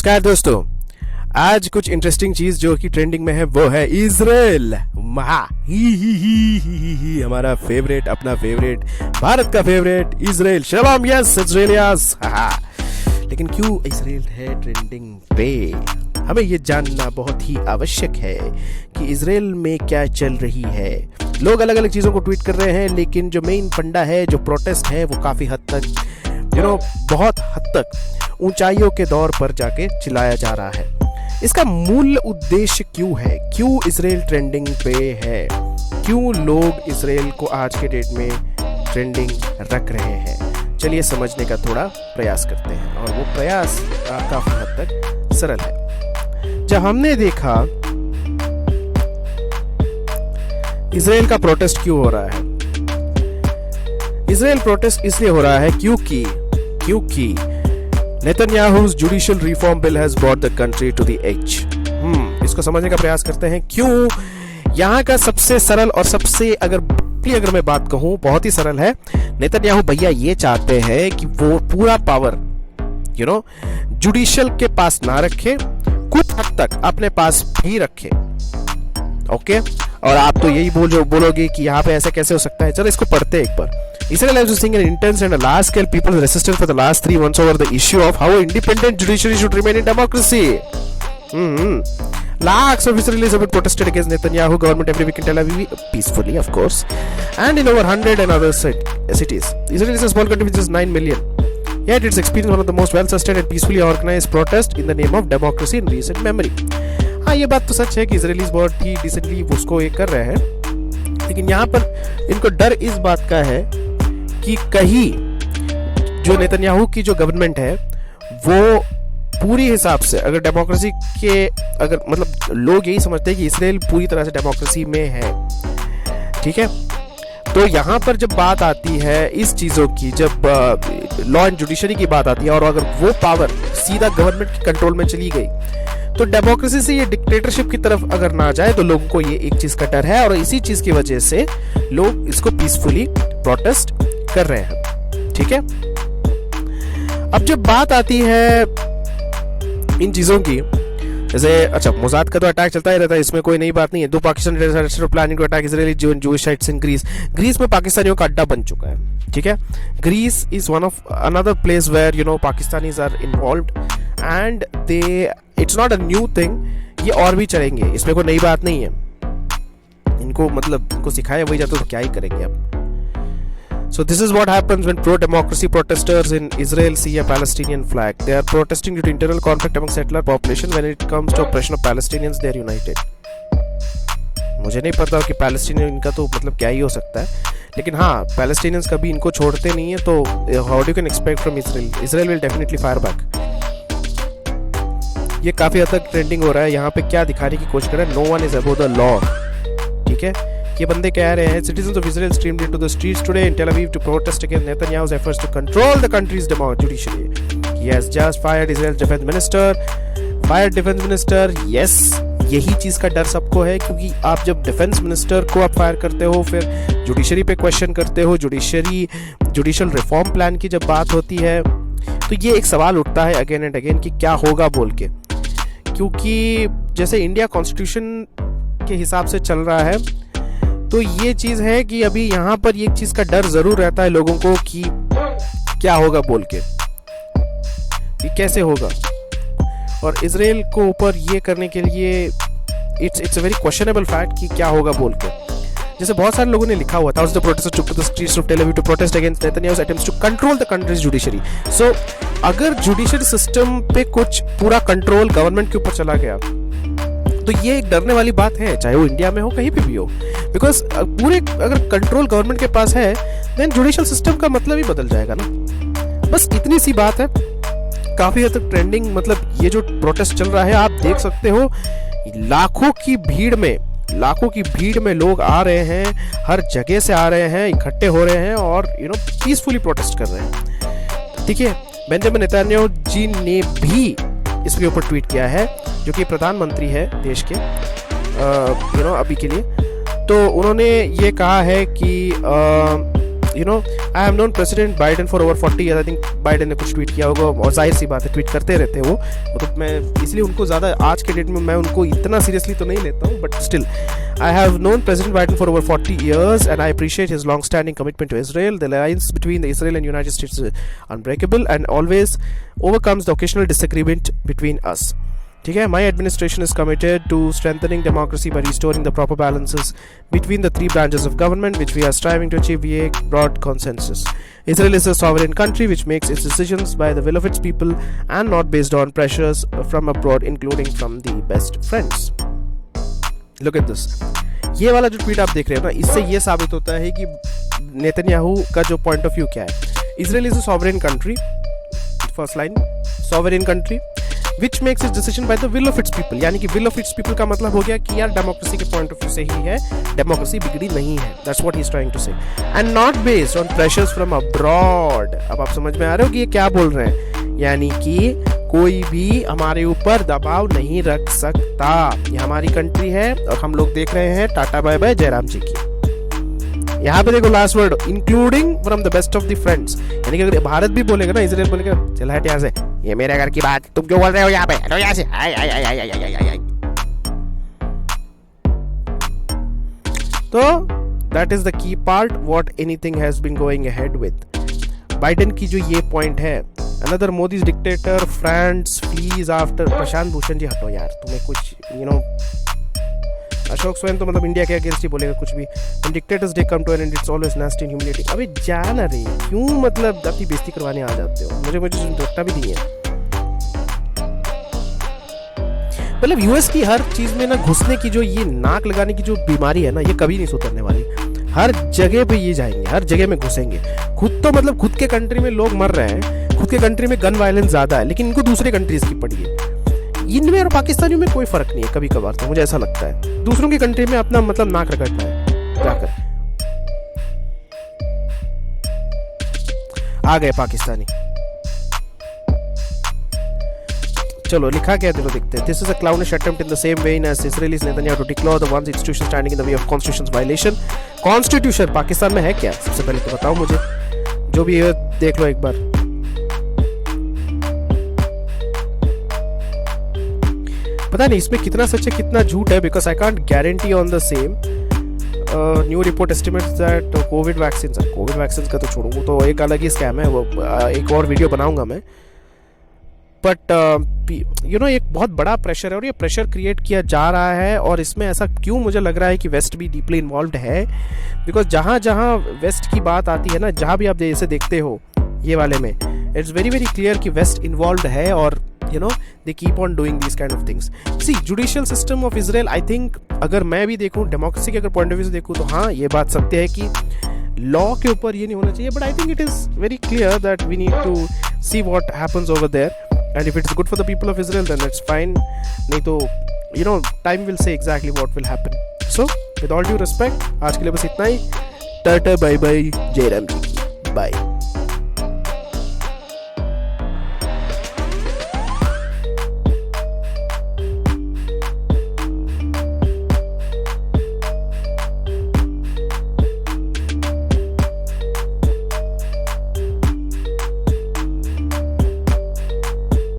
नमस्कार दोस्तों, आज कुछ इंटरेस्टिंग चीज जो कि ट्रेंडिंग में है वो है इजराइल। हमारा फेवरेट, अपना फेवरेट, भारत का फेवरेट इजराइल। शलोम, यस इजराइलियस। लेकिन क्यों इजराइल है ट्रेंडिंग पे? हमें ये जानना बहुत ही आवश्यक है कि इजराइल में क्या चल रही है। लोग अलग अलग चीजों को ट्वीट कर रहे हैं, लेकिन जो मेन फंडा है, जो प्रोटेस्ट है, वो काफी हद तक बहुत हद तक ऊंचाइयों के दौर पर जाके चिल्लाया जा रहा है। इसका मूल उद्देश्य क्यों है? क्यों इजराइल ट्रेंडिंग पे है? क्यों लोग इजराइल को आज के डेट में ट्रेंडिंग रख रहे हैं? चलिए समझने का थोड़ा प्रयास करते हैं, और वो प्रयास काफी हद तक सरल है। जब हमने देखा इजराइल का प्रोटेस्ट क्यों हो रहा है, इजराइल प्रोटेस्ट इसलिए हो रहा है क्योंकि Netanyahu's judicial reform bill has brought the country to the edge. इसको समझने का प्रयास करते हैं। क्यों? यहाँ का सबसे सरल और सबसे अगर मैं बात कहूं, बहुत ही सरल है। नेतन्याहू भैया ये चाहते हैं कि वो पूरा पावर जुडिशियल के पास ना रखे, कुछ हद तक अपने पास भी रखे। ओके, और आप तो यही बोलोगे कि यहाँ पे ऐसे कैसे हो सकता है। चलो इसको पढ़ते हैं एक बार। Israel has been seeing an intense and a large-scale people's resistance for the last 3 months over the issue of how an independent judiciary should remain in democracy. Lakhs of Israelis have been protested against Netanyahu government every week in Tel Aviv, peacefully of course, and in over 100 and other cities. Israel is a small country with just 9 million. Yet it's experienced one of the most well-sustained and peacefully organized protests in the name of democracy in recent memory. हाँ, ये बात तो सच है कि Israelis बहुत ही decently उसको ये कर रहे हैं, लेकिन यहाँ पर इनको डर इस बात का है कि कहीं जो नेतन्याहू की जो गवर्नमेंट है वो पूरी हिसाब से अगर डेमोक्रेसी के लोग यही समझते हैं कि इजराइल पूरी तरह से डेमोक्रेसी में है, ठीक है। तो यहाँ पर जब बात आती है इस चीज़ों की, जब लॉ एंड जुडिशरी की बात आती है, और अगर वो पावर सीधा गवर्नमेंट के कंट्रोल में चली गई, तो डेमोक्रेसी से ये डिक्टेटरशिप की तरफ अगर ना जाए, तो लोगों को ये एक चीज़ का डर है, और इसी चीज़ की वजह से लोग इसको पीसफुली प्रोटेस्ट कर रहे हैं, ठीक है। अब जब बात आती है इन चीजों की, जैसे अच्छा मोसाद का तो अटैक चलता ही रहता है, इसमें कोई नई बात नहीं है। 2 Pakistani planning to attack Israeli Jewish sites in Greece। Greece में पाकिस्तानियों का अड्डा बन चुका है, ठीक है। Greece is one of another place where Pakistanis are involved and it's not a new thing. ये और भी चलेंगे, इसमें कोई नई बात नहीं है। इनको सिखाया वही जाता, तो क्या ही करेंगे अब। So this is what happens when pro-democracy protesters in Israel see a Palestinian flag. They are protesting due to internal conflict among settler population. When it comes to oppression of Palestinians, they are united. मुझे नहीं पता कि Palestinian इनका तो क्या ही हो सकता है, लेकिन हाँ, पैलेस्टीनियंस कभी इनको छोड़ते नहीं है। तो how do you can expect from Israel? Israel will definitely fire back. ये काफी हद तक ट्रेंडिंग हो रहा है। यहाँ पे क्या दिखाने की कोशिश कर रहा है? No one is above the law, ठीक है। ये बंदे कह रहे हैं citizens of Israel streamed into the streets today in Tel Aviv to protest against Netanyahu's efforts to control the country's judiciary. He has just fired Israel's defense minister. Fired defense minister, yes, यही चीज का डर सबको है, क्योंकि आप जब defence minister को आप फायर करते हो, फिर जुडिशरी पे क्वेश्चन करते हो, जुडिशियल रिफॉर्म प्लान की जब बात होती है, तो ये एक सवाल उठता है अगेन एंड अगेन कि क्या होगा बोल के। क्योंकि जैसे इंडिया कॉन्स्टिट्यूशन के हिसाब से चल रहा है, तो ये चीज है कि अभी यहाँ पर ये चीज का डर जरूर रहता है लोगों को कि क्या होगा बोल के, ये कैसे होगा। और इजराइल को ऊपर ये करने के लिए it's a very questionable fact कि क्या होगा बोल के। जैसे बहुत सारे लोगों ने लिखा हुआ था, the protesters took to the streets of Tel Aviv to protest against Netanyahu's attempts to control the country's judiciary. So अगर जुडिशरी सिस्टम पे कुछ पूरा कंट्रोल गवर्नमेंट के ऊपर चला गया, तो ये एक डरने वाली बात है, चाहे वो इंडिया में हो, कहीं पे भी हो। बिकॉज पूरे अगर कंट्रोल गवर्नमेंट के पास है, देन जुडिशियल सिस्टम का मतलब ही बदल जाएगा ना। बस इतनी सी बात है। काफी हद तक ट्रेंडिंग ये जो प्रोटेस्ट चल रहा है, आप देख सकते हो लाखों की भीड़ में लोग आ रहे हैं, हर जगह से आ रहे हैं, इकट्ठे हो रहे हैं और पीसफुली प्रोटेस्ट कर रहे हैं, ठीक है। बेंजामिन नेतन्याहू जी ने भी इसके ऊपर ट्वीट किया है, जो कि प्रधानमंत्री है देश के अभी के लिए। तो उन्होंने ये कहा है कि I have known president Biden for over 40 years. I think Biden ने कुछ ट्वीट किया होगा, और जाहिर सी बात है ट्वीट करते रहते हैं वो, तो मैं इसलिए उनको ज़्यादा आज के डेट में मैं उनको इतना सीरियसली तो नहीं लेता हूँ, but still I have known president Biden for over 40 years and I appreciate his long-standing commitment to Israel. The alliance between the Israel and United States is unbreakable and always overcomes the occasional disagreement between us. ठीक है, my administration is committed to strengthening democracy by restoring the proper balances between the three branches of government which we are striving to achieve via broad consensus. Israel is a sovereign country which makes its decisions by the will of its people and not based on pressures from abroad, including from the best friends. Look at this. ये वाला जो tweet आप देख रहे हो ना, इससे ये साबित होता है कि नेतन्याहू का जो पॉइंट ऑफ व्यू क्या है। Israel is a sovereign country, first line, sovereign country which makes it's decision by the will of its people, यानी कि विल ऑफ इट्स पीपल का मतलब हो गया कि यार डेमोक्रेसी के पॉइंट ऑफ व्यू से ही है, डेमोक्रेसी बिगड़ी नहीं है, that's what he is trying to say, and not based on pressures from abroad. अब आप समझ में आ रहे हो कि ये क्या बोल रहे हैं, यानी कि कोई भी हमारे ऊपर दबाव नहीं रख सकता, ये हमारी कंट्री है और हम लोग देख रहे हैं टाटा बाय बाय जयराम जी की। यहाँ पे देखो last word, including from the best of the friends, यानी कि अगर भारत भी बोलेगा ना, इजराइल बोलेगा चल हट यहाँ से, ये मेरे घर की बात तुम क्यों बोल रहे हो यहाँ पे, हटो यहाँ से, आय I I I I I I. तो that is the key part what anything has been going ahead with. Biden की जो ये पॉइंट है, another Modi's dictator friends flees after, Prashant Bhushan ji हटो यार, तुम्हें कुछ यू नो, अशोक स्वयं तो मतलब इंडिया के अगेंस्ट ही बोलेगा कुछ भी, dictators day come to N and it's always nasty and humiliating. अबे जाना रे, क्यों मतलब अपनी बेइज्जती करवाने आ जाते हो, मुझे लगता भी नहीं है। मतलब यूएस की हर चीज में ना घुसने की जो ये नाक लगाने की जो बीमारी है ना, ये कभी नहीं सुधरने वाली, हर जगह पे ये जाएंगे, हर जगह में घुसेंगे। खुद तो मतलब खुद के कंट्री में लोग मर रहे हैं, खुद के कंट्री में गन वायलेंस ज्यादा है, लेकिन इनको दूसरे कंट्रीज की पड़ी है। इनमें और पाकिस्तानियों में कोई फर्क नहीं है, कभी कभार तो मुझे ऐसा लगता है दूसरों की कंट्री में अपना मतलब नाक रगड़ना है जाकर। आ गए पाकिस्तानी, चलो लिखा क्या है, देखते हैं। This is a clownish attempt in the same vein as Israelis Netanyahu to declare the one institution standing in the way of constitution's violation. Constitution Pakistan में है क्या, सबसे पहले तो बताओ मुझे, जो भी है देख लो एक बार। पता नहीं इसमें कितना सच है कितना झूठ है, because I can't guarantee on the same. New report estimates that Covid vaccine का तो छोड़ो, वो तो एक अलग ही स्कैम है, वो एक और वीडियो बनाऊंगा मैं। बट यू नो एक बहुत बड़ा प्रेशर है और ये प्रेशर क्रिएट किया जा रहा है, और इसमें ऐसा क्यों मुझे लग रहा है कि वेस्ट भी डीपली इन्वॉल्व है, बिकॉज जहाँ जहाँ वेस्ट की बात आती है ना, जहाँ भी आप जैसे देखते हो ये वाले में, इट्स वेरी वेरी क्लियर कि वेस्ट इन्वॉल्व है, और you know they keep on doing these kind of things. See, judicial system of Israel, I think अगर मैं भी देखूं डेमोक्रेसी के अगर पॉइंट ऑफ व्यू से देखूं तो हाँ ये बात सत्य है कि लॉ के ऊपर ये नहीं होना चाहिए, but I think it is very clear that we need to see what happens over there, and if it's good for the people of Israel then it's fine, नहीं तो you know time will say exactly what will happen. So with all due respect आज के लिए बस इतना ही, tata bye bye, जय राम जी की bye.